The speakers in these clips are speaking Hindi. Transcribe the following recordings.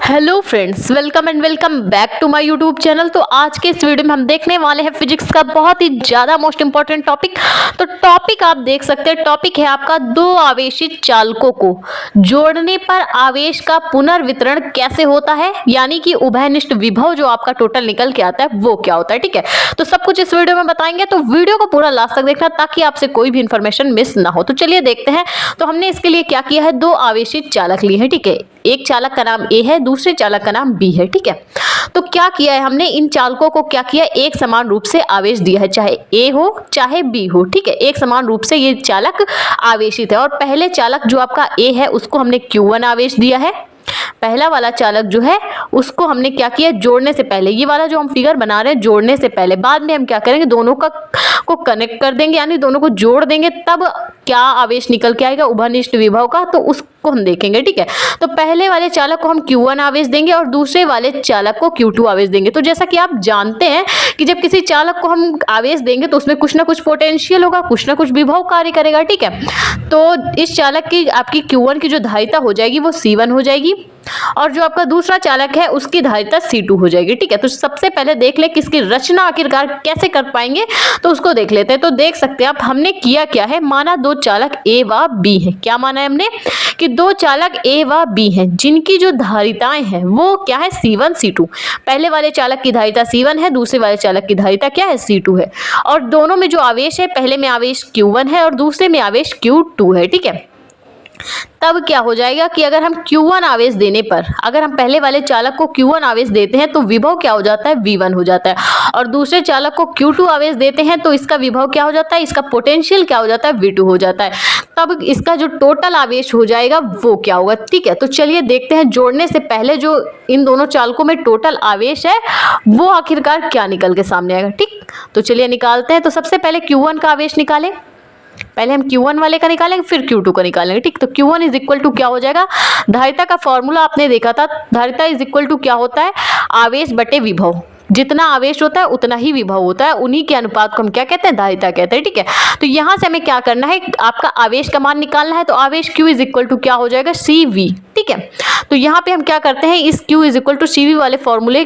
Hello friends, welcome and welcome back to my YouTube channel. तो आज के इस वीडियो में हम देखने वाले हैं फिजिक्स का बहुत ही ज़्यादा मोस्ट इंपॉर्टेंट टॉपिक। तो टॉपिक आप देख सकते हैं, टॉपिक है आपका दो आवेशित चालकों को जोड़ने पर आवेश का पुनर्वितरण कैसे होता है, यानी कि उभयनिष्ठ विभव जो आपका टोटल निकल के आता है वो क्या होता है। ठीक है, तो सब कुछ इस वीडियो में बताएंगे, तो वीडियो को पूरा लास्ट तक देखना ताकि आपसे कोई भी इंफॉर्मेशन मिस ना हो। तो चलिए देखते हैं। तो हमने इसके लिए क्या किया है, दो आवेशित चालक लिए हैं। ठीक है, एक चालक का नाम ए है, दूसरे चालक का नाम बी है। ठीक है, तो क्या किया है हमने, इन चालकों को क्या किया, एक समान रूप से आवेश दिया है, चाहे ए हो चाहे बी हो। ठीक है, एक समान रूप से ये चालक आवेशित है। और पहले चालक जो आपका ए है उसको हमने Q1 आवेश दिया है। पहला वाला चालक जो है उसको हमने क्या किया, जोड़ने से पहले, ये वाला जो हम फिगर बना रहे हैं जोड़ने से पहले, बाद में हम क्या करेंगे, दोनों को कनेक्ट कर देंगे, यानी दोनों को जोड़ देंगे, तब क्या आवेश निकल के आएगा उभयनिष्ठ विभव का, तो उसको हम देखेंगे। ठीक है, तो पहले वाले चालक को हम Q1 आवेश देंगे और दूसरे वाले चालक को Q2 आवेश देंगे। तो जैसा कि आप जानते हैं कि जब किसी चालक को हम आवेश देंगे तो उसमें कुछ ना कुछ पोटेंशियल होगा, कुछ ना कुछ विभव कार्य करेगा। ठीक है, तो इस चालक की आपकी Q1 की जो धारिता हो जाएगी वो C1 हो जाएगी, और जो आपका दूसरा चालक है उसकी धारिता C2 हो जाएगी। ठीक है, तो सबसे पहले देख ले कि इसकी रचना आखिरकार कैसे कर पाएंगे, तो उसको देख लेते हैं। तो देख सकते हैं आप, हमने किया क्या है, माना दो चालक A व B है। क्या माना है हमने कि दो चालक A व B हैं, जिनकी जो धारिताएं हैं वो क्या है, C1 C2। पहले वाले चालक की धारिता C1 है, दूसरे वाले चालक की धारिता क्या है, C2 है। और दोनों में जो आवेश है, पहले में आवेश Q1 है और दूसरे में आवेश Q2 है। ठीक है, तब क्या हो जाएगा कि अगर हम Q1 आवेश देने पर, अगर हम पहले वाले चालक को Q1 आवेश देते हैं तो विभव क्या हो जाता है, V1 हो जाता है, और दूसरे चालक को Q2 आवेश देते हैं तो इसका विभव क्या हो जाता है, इसका पोटेंशियल क्या हो जाता है, V2 हो जाता है। तब इसका जो टोटल आवेश हो जाएगा वो क्या होगा। ठीक है, तो चलिए देखते हैं, जोड़ने से पहले जो इन दोनों चालकों में टोटल आवेश है वो आखिरकार क्या निकल के सामने आएगा। ठीक, तो चलिए निकालते हैं। तो सबसे पहले Q1 का आवेश निकालें, पहले हम Q1 वाले का निकालेंगे फिर Q2 का निकालेंगे। ठीक, तो Q1 इज इक्वल टू क्या हो जाएगा, धारिता का फॉर्मूला आपने देखा था, धारिता इज इक्वल टू क्या होता है, आवेश बटे विभव। जितना आवेश होता है उतना ही विभव होता है, उन्हीं के अनुपात को हम क्या कहते हैं, धारिता कहते हैं। ठीक है, तो यहाँ से हमें क्या करना है, आपका आवेश का मान निकालना है। तो आवेश Q इज इक्वल टू क्या हो जाएगा, CV। ठीक है, तो यहाँ पे हम क्या करते हैं, इस Q is equal to CV वाले फॉर्मूले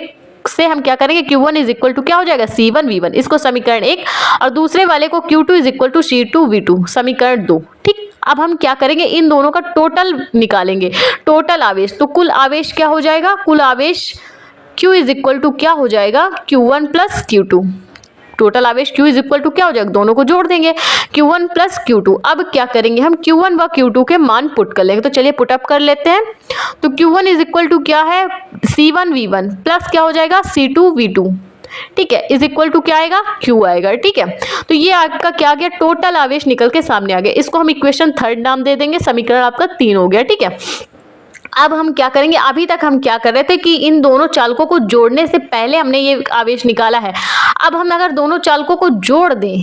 से हम क्या करेंगे, Q1 इज इक्वल टू क्या हो जाएगा, C1 V1, इसको समीकरण 1, और दूसरे वाले को Q2 is equal to C2 V2, समीकरण 2। ठीक, अब हम क्या करेंगे, इन दोनों का टोटल निकालेंगे, टोटल आवेश। तो कुल आवेश क्या हो जाएगा, कुल आवेश Q इज इक्वल टू क्या हो जाएगा, Q1 प्लस Q2। टोटल आवेश Q इज इक्वल टू क्या हो जाएगा, दोनों को जोड़ देंगे, Q1 प्लस Q2। अब क्या करेंगे, हम Q1 व Q2 के मान पुट कर लेंगे। तो चलिए पुट अप कर लेते हैं। तो Q1 इज इक्वल टू क्या है, C1 V1 प्लस क्या हो जाएगा, C2 V2। ठीक है, इज इक्वल टू क्या आएगा, Q आएगा। ठीक है, तो ये आपका क्या आ गया, टोटल आवेश निकल के सामने आ गया। इसको हम इक्वेशन 3 नाम दे देंगे, समीकरण आपका 3 हो गया। ठीक है, अब हम क्या करेंगे, अभी तक हम क्या कर रहे थे कि इन दोनों चालकों को जोड़ने से पहले हमने ये आवेश निकाला है। अब हम अगर दोनों चालकों को जोड़ दें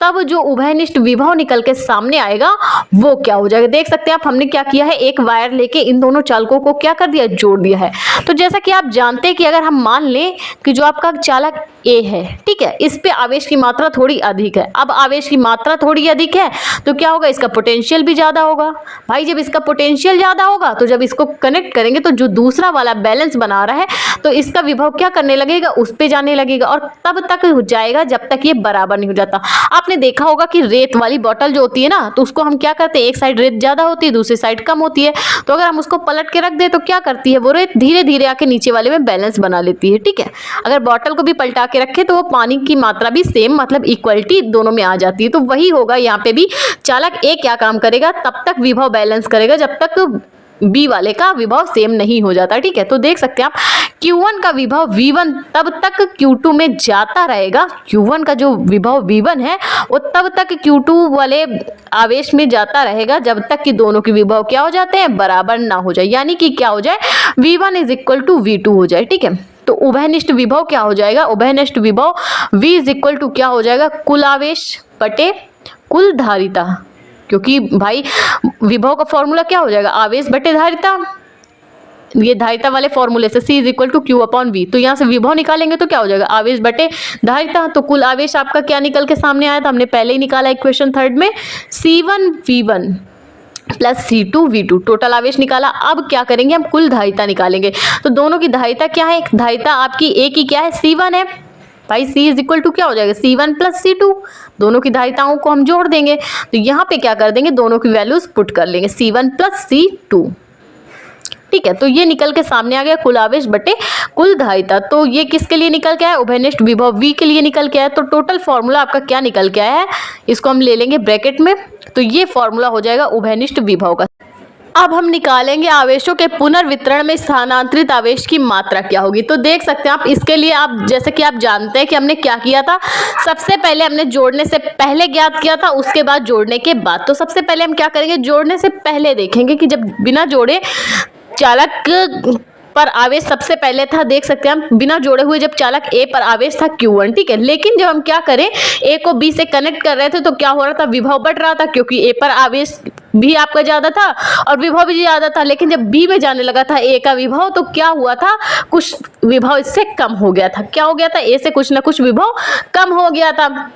तब जो उभयनिष्ठ विभव निकल के सामने आएगा वो क्या हो जाएगा। देख सकते हैं आप, हमने क्या किया है, एक वायर लेके इन दोनों चालकों को क्या कर दिया, जोड़ दिया है। तो जैसा कि आप जानते हैं कि अगर हम मान लें कि जो आपका चालक ए है, ठीक है, इस पे आवेश की मात्रा थोड़ी अधिक है। अब आवेश की मात्रा थोड़ी अधिक है तो क्या होगा, इसका पोटेंशियल भी ज्यादा होगा। भाई जब इसका पोटेंशियल ज्यादा होगा तो जब इसको कनेक्ट करेंगे तो जो दूसरा वाला बैलेंस बना रहा है तो इसका विभव क्या करने लगेगा, उस पे जाने लगेगा, और तब तक हो जाएगा जब तक ये बराबर नहीं हो जाता। आपने देखा होगा कि रेत वाली बोतल जो होती है ना, तो उसको हम क्या करते हैं, एक साइड रेत ज्यादा होती है दूसरी साइड कम होती है, तो अगर हम उसको पलट के रख दे तो क्या करती है, वो रेत धीरे धीरे आके नीचे वाले में बैलेंस बना लेती है। ठीक है, अगर बोतल को भी पलटा के रखे तो वो पानी की मात्रा भी सेम, मतलब इक्वलिटी दोनों में आ जाती है। तो वही होगा यहाँ पे भी, चालक ए क्या काम करेगा, तब तक विभव बैलेंस करेगा जब तक बी वाले का विभव सेम नहीं हो जाता। ठीक है, तो देख सकते हैं आप, Q1 का विभव V1 तब तक Q2 में जाता रहेगा। Q1 का जो विभव V1 है वो तब तक Q2 वाले आवेश में जाता रहेगा जब तक कि दोनों के विभव क्या हो जाते हैं, बराबर ना हो जाए, यानी कि क्या हो जाए, V1 is equal to V2 हो जाए। ठीक है, तो उभयनिष्ठ विभव क्या हो जाएगा, उभयनिष्ठ विभव V इज इक्वल टू क्या हो जाएगा, कुल आवेश बटे कुल धारिता, क्योंकि भाई विभव का फॉर्मूला क्या हो जाएगा, आवेश बटे धारिता। ये धारिता वाले फॉर्मूले से C is equal to Q upon V, तो यहाँ से विभव निकालेंगे तो क्या हो जाएगा, आवेश बटे धारिता। तो कुल आवेश आपका क्या निकल के सामने आया था, हमने पहले ही निकाला इक्वेशन 3 में, C1 V1 plus C2V2 total आवेश निकाला। अब क्या करेंगे, हम कुल धारिता निकालेंगे। तो दोनों की धारिता क्या है, धारिता आपकी ए की क्या है, C1 है भाई। C इज इक्वल टू क्या हो जाएगा, C1 प्लस C2। दोनों की धारिताओं को हम जोड़ देंगे, तो यहाँ पे क्या कर देंगे, दोनों की वैल्यूज पुट कर लेंगे, C1 प्लस C2। ठीक है, तो ये निकल के सामने आ गया कुल आवेश बटे कुल धारिता। तो ये किसके लिए निकल के आया, उभयनिष्ठ विभव V के लिए निकल के आया। तो टोटल फॉर्मूला आपका क्या निकल के आया है, इसको हम ले लेंगे ब्रैकेट में। तो ये फॉर्मूला हो जाएगा उभयनिष्ठ विभव का। अब हम निकालेंगे आवेशों के पुनर्वितरण में स्थानांतरित आवेश की मात्रा क्या होगी। तो देख सकते हैं आप, इसके लिए आप जैसे कि आप जानते हैं कि हमने क्या किया था, सबसे पहले हमने जोड़ने से पहले ज्ञात किया था, उसके बाद जोड़ने के बाद। तो सबसे पहले हम क्या करेंगे, जोड़ने से पहले देखेंगे कि जब बिना जोड़े चालक पर आवेश सबसे पहले था, देख सकते हैं हम बिना जोड़े हुए जब चालक A पर आवेश था Q1, ठीक है। लेकिन जब हम क्या करें, A को B से कनेक्ट कर रहे थे तो क्या हो रहा था, विभव बढ़ रहा था, क्योंकि A पर आवेश भी आपका ज्यादा था और विभव भी ज्यादा था। लेकिन जब B में जाने लगा था A का विभव, तो क्या हुआ था, कुछ विभव इससे कम हो गया था। क्या हो गया था, A से कुछ ना कुछ विभव कम हो गया था।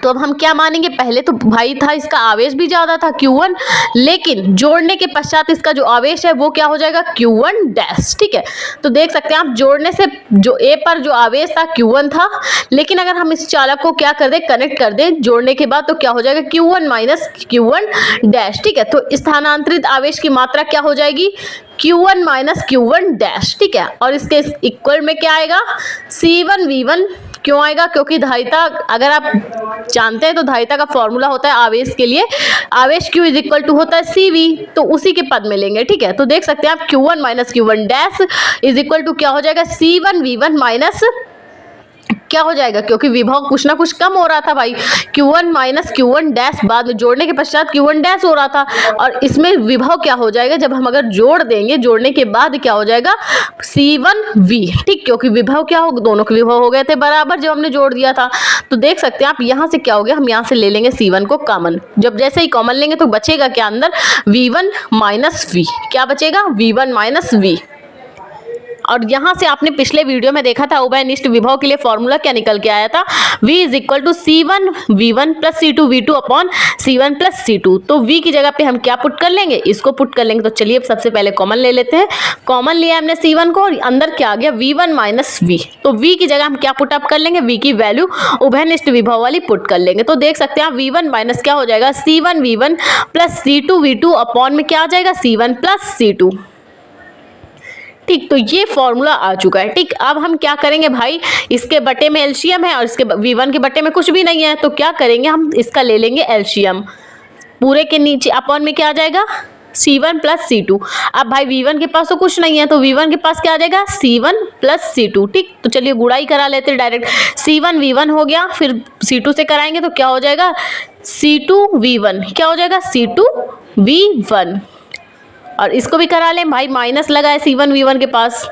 तो अब हम क्या मानेंगे, पहले तो भाई था इसका आवेश भी ज्यादा था Q1, लेकिन जोड़ने के पश्चात इसका जो आवेश है वो क्या हो जाएगा, Q1 डैश। ठीक है, तो देख सकते हैं आप, जोड़ने से जो A पर जो आवेश था Q1 था, लेकिन अगर हम इस चालक को क्या कर दे, कनेक्ट कर दे जोड़ने के बाद, तो क्या हो जाएगा, Q1 माइनस Q1 डैश। ठीक है, तो स्थानांतरित आवेश की मात्रा क्या हो जाएगी, Q1 माइनस Q1 डैश। ठीक है, और इसके इक्वल में क्या आएगा, C1V1। क्यों आएगा, क्योंकि धारिता अगर आप जानते हैं तो धारिता का फॉर्मूला होता है आवेश के लिए, आवेश Q इज इक्वल टू होता है CV, तो उसी के पद में लेंगे। ठीक है, तो देख सकते हैं आप, Q1 minus Q1 dash is equal to क्या हो जाएगा, C1V1 माइनस क्या हो जाएगा, क्योंकि विभव कुछ ना कुछ कम हो रहा था भाई, Q1 माइनस Q1 डैश, बाद में जोड़ने के पश्चात Q1 डैश हो रहा था, और इसमें विभव क्या हो जाएगा, जब हम अगर जोड़ देंगे, जोड़ने के बाद क्या हो जाएगा, C1V। ठीक, क्योंकि विभव क्या हो, दोनों के विभव हो गए थे बराबर जब हमने जोड़ दिया था। तो देख सकते हैं आप, यहाँ से क्या हो गया, हम यहाँ से ले लेंगे C1 को कॉमन। जब जैसे ही कॉमन लेंगे तो बचेगा क्या अंदर, V1 माइनस V। क्या बचेगा, V1 माइनस V। और यहाँ से आपने पिछले वीडियो में देखा था उभयनिष्ठ विभव के लिए फॉर्मूला क्या निकल के आया था, V is equal to C1V1 plus C2V2 upon C1 plus C2। तो V की जगह पे हम क्या पुट कर लेंगे, इसको पुट कर लेंगे। तो चलिए अब सबसे पहले कॉमन ले लेते हैं। कॉमन लिया हमने C1 को, और अंदर क्या आ गया, V1 माइनस V। तो V की जगह हम क्या पुट अप कर लेंगे, V की वैल्यू उभयनिष्ठ विभव वाली पुट कर लेंगे। तो देख सकते हैं आप, V1 माइनस क्या हो जाएगा, C1V1 प्लस C2V2 अपॉन में क्या आ जाएगा, C1 प्लस C2। ठीक, तो ये फॉर्मूला आ चुका है। ठीक, अब हम क्या करेंगे भाई, इसके बटे में एलसीएम है और इसके V1 के बटे में कुछ भी नहीं है, तो क्या करेंगे, हम इसका ले लेंगे एलसीएम। पूरे के नीचे अपॉन में क्या आ जाएगा, C1 प्लस C2। अब भाई V1 के पास तो कुछ नहीं है, तो V1 के पास क्या आ जाएगा, C1 प्लस C2। ठीक, तो चलिए गुड़ाई करा लेते हैं डायरेक्ट। C1V1 हो गया, फिर C2 से कराएंगे तो क्या हो जाएगा, C2V1। क्या हो जाएगा, C2V1। और इसको भी करा लें भाई, माइनस लगा है C1V1 के पास,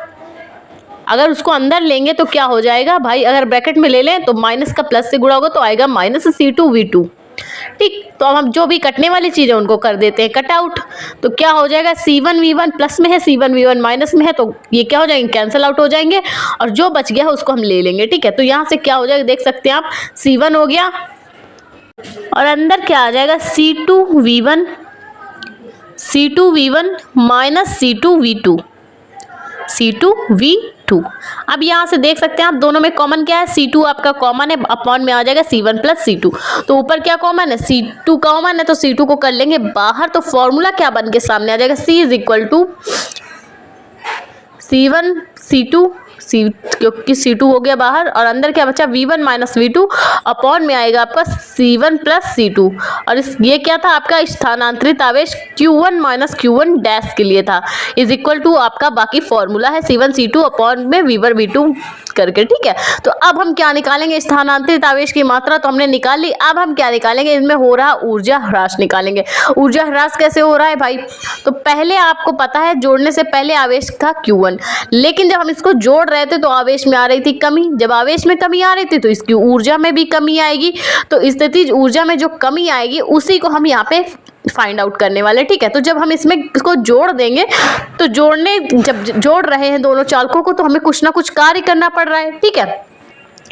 अगर उसको अंदर लेंगे तो क्या हो जाएगा भाई, अगर ब्रैकेट में ले लें तो माइनस का प्लस से गुणा होगा तो आएगा माइनस C2V2। ठीक, तो अब हम जो भी कटने वाली चीज़ है उनको कर देते हैं कट आउट। तो क्या हो जाएगा, C1V1 प्लस में है, C1V1 माइनस में है, तो ये क्या हो जाएंगे, कैंसिल आउट हो जाएंगे, और जो बच गया है उसको हम ले लेंगे। ठीक है, तो यहाँ से क्या हो जाएगा, देख सकते हैं आप, C1 हो गया और अंदर क्या आ जाएगा, C2V1 माइनस C2V2। अब यहाँ से देख सकते हैं आप, दोनों में कॉमन क्या है, C2 आपका कॉमन है, अपॉन में आ जाएगा C1 प्लस C2। तो ऊपर क्या कॉमन है, C2 कॉमन है, तो C2 को कर लेंगे बाहर। तो फॉर्मूला क्या बन के सामने आ जाएगा, C is equal to C1 C2 क्योंकि C2 हो गया बाहर, और अंदर क्या बचा, V1 माइनस V2 अपॉन में आएगा आपका C1 प्लस C2। और ये क्या था आपका, स्थानांतरित आवेश Q1 माइनस Q1 डैश के लिए था, इज इक्वल टू आपका बाकी फॉर्मूला है C1 C2 अपॉन में V1 V2 करके। ठीक है, तो अब हम क्या निकालेंगे, स्थानांतरित आवेश की मात्रा तो हमने निकाल ली। अब हम क्या निकालेंगे, इनमें हो रहा ऊर्जा ह्रास निकालेंगे। ऊर्जा ह्रास कैसे हो रहा है भाई, तो पहले आपको पता है जोड़ने से पहले आवेश था Q1, लेकिन जब हम इसको जोड़ रहे थे तो आवेश में आ रही थी कमी। जब आवेश में कमी आ रही थी तो इसकी ऊर्जा में भी कमी आएगी। तो स्थितिज ऊर्जा में जो कमी आएगी उसी को हम यहाँ पे फाइंड आउट करने वाले। ठीक है, तो जब हम इसमें इसको जोड़ देंगे, तो जब जोड़ रहे हैं दोनों चालकों को, तो हमें कुछ ना कुछ कार्य करना पड़ रहा है। ठीक है,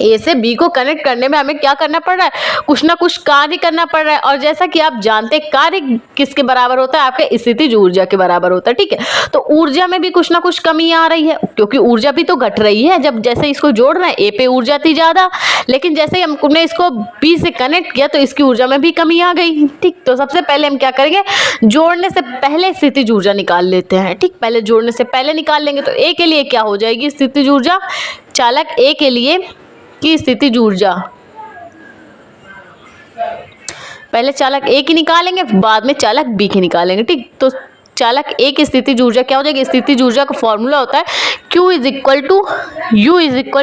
ए से बी को कनेक्ट करने में हमें क्या करना पड़ रहा है, कुछ ना कुछ कार्य करना पड़ रहा है। और जैसा कि आप जानते हैं कार्य किसके बराबर होता है, आपके स्थितिज ऊर्जा के बराबर होता है। ठीक है, तो ऊर्जा में भी कुछ ना कुछ कमी आ रही है, क्योंकि ऊर्जा भी तो घट रही है। जब जैसे इसको जोड़ रहे हैं ए पे ऊर्जा थी ज्यादा, लेकिन जैसे ही हमने इसको बी से कनेक्ट किया तो इसकी ऊर्जा में भी कमी आ गई। ठीक, तो सबसे पहले हम क्या करेंगे, जोड़ने से पहले स्थितिज ऊर्जा निकाल लेते हैं। ठीक, पहले जोड़ने से पहले निकाल लेंगे। तो ए के लिए क्या हो जाएगी स्थितिज ऊर्जा, चालक ए के लिए की स्थितिज ऊर्जा, पहले चालक ए की निकालेंगे, बाद में चालक बी की निकालेंगे। ठीक, तो चालक ए की स्थितिज ऊर्जा क्या हो जाएगी, स्थितिज ऊर्जा का फॉर्मूला होता है Q is equal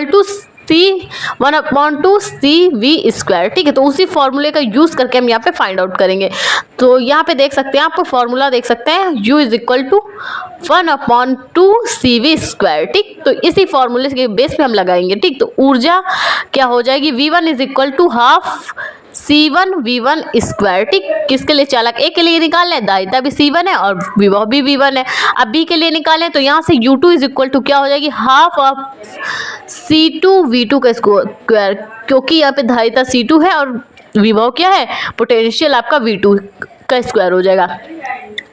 to C1/2 CV²। ठीक है, तो उसी फॉर्मूले का यूज करके हम यहाँ पे फाइंड आउट करेंगे। तो यहाँ पे देख सकते हैं, आप फॉर्मूला देख सकते हैं U is equal to 1/2 CV²। ठीक, तो इसी फॉर्मूले के बेस पे हम लगाएंगे। ठीक, तो ऊर्जा क्या हो जाएगी, V1 is equal to half C1V1²। ठीक, किसके लिए, चालक ए के लिए निकालना है, दायिता भी C1 है और विभव भी V1 है। अब बी के लिए निकालें तो यहाँ से U2 इज इक्वल टू क्या हो जाएगी, हाफ ऑफ C2V2 का स्क्वायर, क्योंकि यहाँ पे दायिता C2 है और विभव क्या है, पोटेंशियल आपका V2 का स्क्वायर हो जाएगा।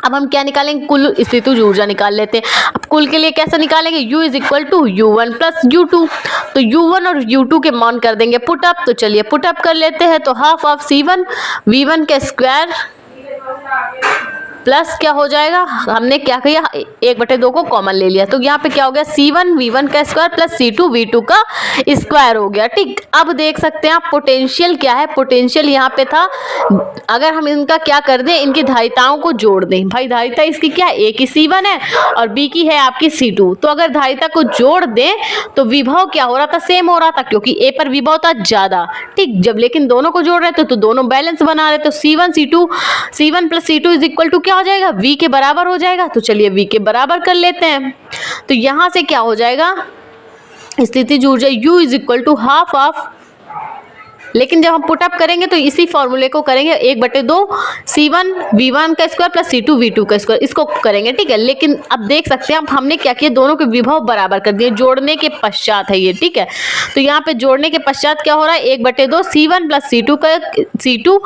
अब हम क्या निकालेंगे, कुल स्थितिज ऊर्जा निकाल लेते हैं। अब कुल के लिए कैसे निकालेंगे, U is equal to U1 plus U2। तो U1 और U2 के मान कर देंगे पुटअप। तो चलिए पुटअप कर लेते हैं। तो हाफ ऑफ C1V1 का स्क्वायर प्लस क्या हो जाएगा, हमने क्या किया, 1/2 को कॉमन ले लिया। तो यहाँ पे क्या हो गया, C1V1 का स्क्वायर प्लस C2V2 का स्क्वायर हो गया। ठीक, अब देख सकते हैं आप पोटेंशियल क्या है, पोटेंशियल यहाँ पे था, अगर हम इनका क्या कर दें, इनकी धारिताओं को जोड़ दें। भाई धारिता इसकी क्या है, ए की C1 है और बी की है आपकी C2। तो अगर धारिता को जोड़ दें तो विभव क्या हो रहा था, सेम हो रहा था, क्योंकि ए पर विभव था ज्यादा। ठीक, जब लेकिन दोनों को जोड़ रहे थे तो दोनों बैलेंस बना रहे। तो C1 plus C2 is equal to क्या हो जाएगा, V के बराबर हो जाएगा। तो चलिए V के बराबर कर लेते हैं। तो यहां से क्या हो जाएगा, स्थितिज ऊर्जा U is equal to half of, लेकिन जब हम पुटअप करेंगे तो इसी फॉर्मूले को करेंगे, 1/2 C1V1 का स्क्वायर प्लस C2V2 का स्क्वायर, इसको करेंगे। ठीक है, लेकिन अब देख सकते हैं हमने क्या किया, दोनों के विभव बराबर कर दिए, जोड़ने के पश्चात है ये। ठीक है, तो यहाँ पे जोड़ने के पश्चात क्या हो रहा है, 1/2 C1 प्लस C2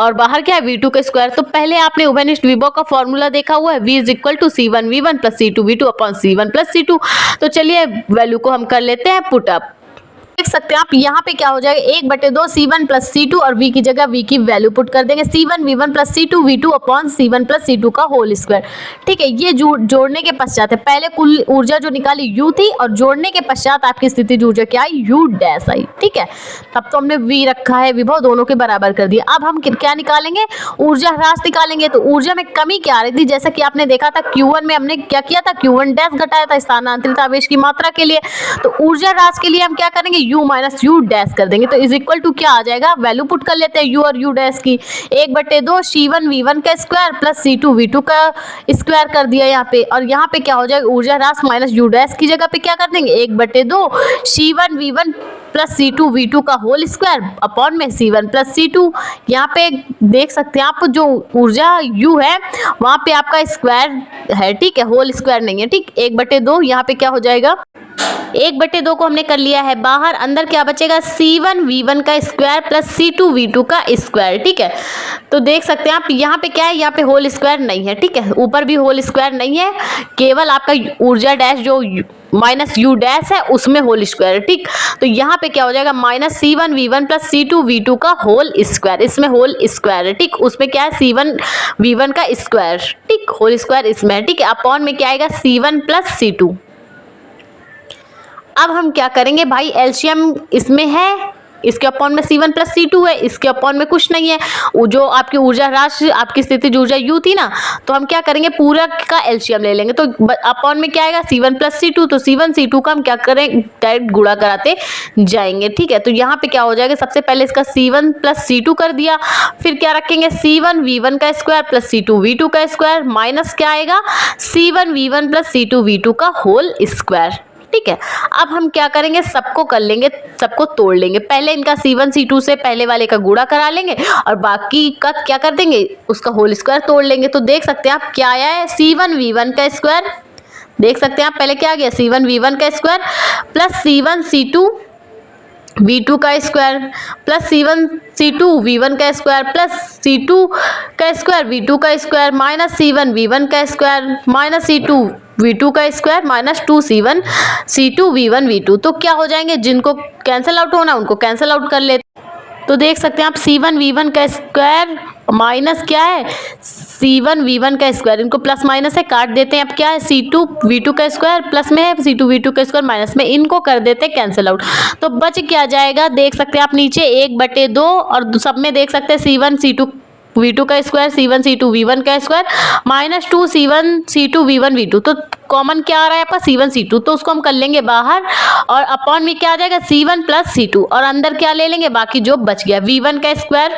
और बाहर क्या है V2 का स्क्वायर। तो पहले आपने उभयनिष्ठ विभव का फॉर्मूला देखा हुआ है, V is equal to C1V1 plus C2V2 upon C1 plus C2। तो चलिए वैल्यू को हम कर लेते हैं पुटअप। देख सकते हैं आप यहाँ पे क्या हो जाएगा, 1/2 C1 प्लस C2 और V की जगह V की वैल्यू पुट कर देंगे, C1V1 plus C2V2 upon C1 plus C2 का होल स्क्वायर। ठीक है, ये जोड़ने के पश्चात है, पहले कुल ऊर्जा जो निकाली U थी और जोड़ने के पश्चात आपकी स्थितिज ऊर्जा क्या आई, U डैश आई। ठीक है, तब तो हमने V रखा है, विभव दोनों के बराबर कर दिया। अब हम क्या निकालेंगे, ऊर्जा ह्रास निकालेंगे। तो ऊर्जा में कमी क्या आ रही थी, जैसा कि आपने देखा था Q1 में हमने क्या किया था, Q1 डैश घटाया था स्थानांतरित आवेश की मात्रा के लिए। तो ऊर्जा ह्रास के लिए हम क्या करेंगे, U माइनस U डैश कर देंगे। तो इज इक्वल टू क्या आ जाएगा, वैल्यू पुट कर लेते हैं U और U डैश की, 1/2 C1V1 का स्क्वायर प्लस C2V2 का स्क्वायर कर दिया यहाँ पे। और यहाँ पे क्या हो जाएगा, ऊर्जा ह्रास माइनस U डैश की जगह पे क्या कर देंगे, 1/2 C1V1 प्लस C2V2 का होल स्क्वायर अपॉन में C1 प्लस C2। यहाँ पे देख सकते हैं आप, जो ऊर्जा U है वहाँ पे आपका स्क्वायर है। ठीक है, होल स्क्वायर नहीं है। ठीक, 1/2 यहाँ पे क्या हो जाएगा, 1/2 को हमने कर लिया है बाहर, अंदर क्या बचेगा, C1V1 का स्क्वायर प्लस C2V2 का स्क्वायर। ठीक है, तो देख सकते हैं आप यहाँ पे क्या है, यहाँ पे होल स्क्वायर नहीं है। ठीक है, ऊपर भी होल स्क्वायर नहीं है, केवल आपका ऊर्जा डैश जो माइनस U डैश है उसमें होल स्क्वायर। ठीक, तो यहाँ पे क्या हो जाएगा, माइनस C1V1 प्लस C2V2 का होल स्क्वायर, इसमें होल स्क्वायर है। ठीक, उसमें क्या है, C1V1 का स्क्वायर। ठीक, होल स्क्वायर इसमें है। ठीक है, अपॉन में क्या आएगा, C1 प्लस C2। अब हम क्या करेंगे भाई, एलसीएम इसमें है, इसके अपॉन में C1 प्लस C2 है, इसके अपॉन में कुछ नहीं है। जो आपकी ऊर्जा राशि, आपकी स्थितिज ऊर्जा U थी ना, तो हम क्या करेंगे, पूरा का एलसीएम ले लेंगे। तो अपॉन में क्या आएगा, C1 प्लस C2। तो C1 C2 का हम क्या करें, डायरेक्ट गुणा कराते जाएंगे। ठीक है, तो यहाँ पे क्या हो जाएगा, सबसे पहले इसका C1 प्लस C2 कर दिया, फिर क्या रखेंगे, C1V1 का स्क्वायर प्लस C2V2 का स्क्वायर माइनस क्या आएगा, C1V1 प्लस C2V2 का होल स्क्वायर। ठीक है, अब हम क्या करेंगे, सबको कर लेंगे, सबको तोड़ लेंगे। पहले इनका C1 C2 से पहले वाले का गुणा करा लेंगे और बाकी का क्या कर देंगे, उसका होल स्क्वायर तोड़ लेंगे। तो देख सकते हैं आप क्या आया है, C1V1 का स्क्वायर, देख सकते हैं आप पहले क्या आ गया, C1V1 का square plus C1 C2 V2 का square plus C1 C2 V1 का स्क्वायर प्लस C2 का स्क्वायर V2 का स्क्वायर माइनस C1 V1 का स्क्वायर माइनस C2 V2 का square minus 2C1 C2 V1 V2। तो क्या हो जाएंगे, जिनको कैंसिल आउट होना उनको कैंसिल आउट कर लेते। तो देख सकते हैं आप C1 V1 का स्क्वायर माइनस क्या है C1 V1 का स्क्वायर, इनको प्लस माइनस है काट देते हैं। अब क्या है C2 V2 का स्क्वायर प्लस में है, C2 V2 का स्क्वायर माइनस में, इनको कर देते हैं कैंसिल आउट। तो बच क्या जाएगा, देख सकते हैं आप नीचे 1/2 और सब में देख सकते हैं C1 C2 V2 का स्क्वायर C1 C2 V1 का square minus 2 C1 C2 V1 V2। तो कॉमन क्या आ रहा है आपका C1 C2, तो उसको हम कर लेंगे बाहर और अपॉन में क्या आ जाएगा C1 प्लस C2 और अंदर क्या ले लेंगे बाकी जो बच गया V1 का स्क्वायर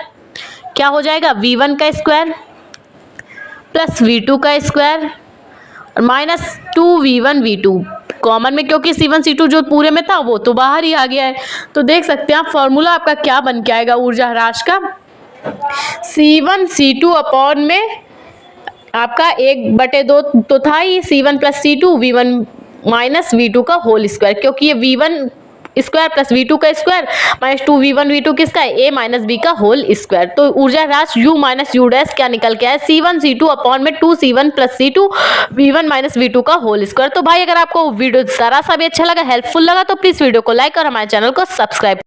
क्या हो जाएगा V1 का स्क्वायर प्लस V2 का स्क्वायर और माइनस 2V1 V2 कॉमन में, क्योंकि C1 C2 जो पूरे में था वो तो बाहर ही आ गया है। तो देख सकते हैं आप फॉर्मूला आपका क्या बन के आएगा ऊर्जा ह्रास का, C1 C2 अपॉन में आपका 1/2 तो था ही C1 plus C2 V1 minus V2 का होल स्क्वायर, क्योंकि ये V1 स्क्वायर प्लस V2 का स्क्वायर माइनस 2V1 V2 किसका है A माइनस B का होल स्क्वायर। तो ऊर्जा ह्रास U माइनस U डैश क्या निकल के आया C1 C2 अपॉन में 2C1 plus C2 V1 minus V2 का होल स्क्वायर। तो भाई अगर आपको वीडियो जरा सा भी अच्छा लगा, हेल्पफुल लगा, तो प्लीज वीडियो को लाइक और हमारे चैनल को सब्सक्राइब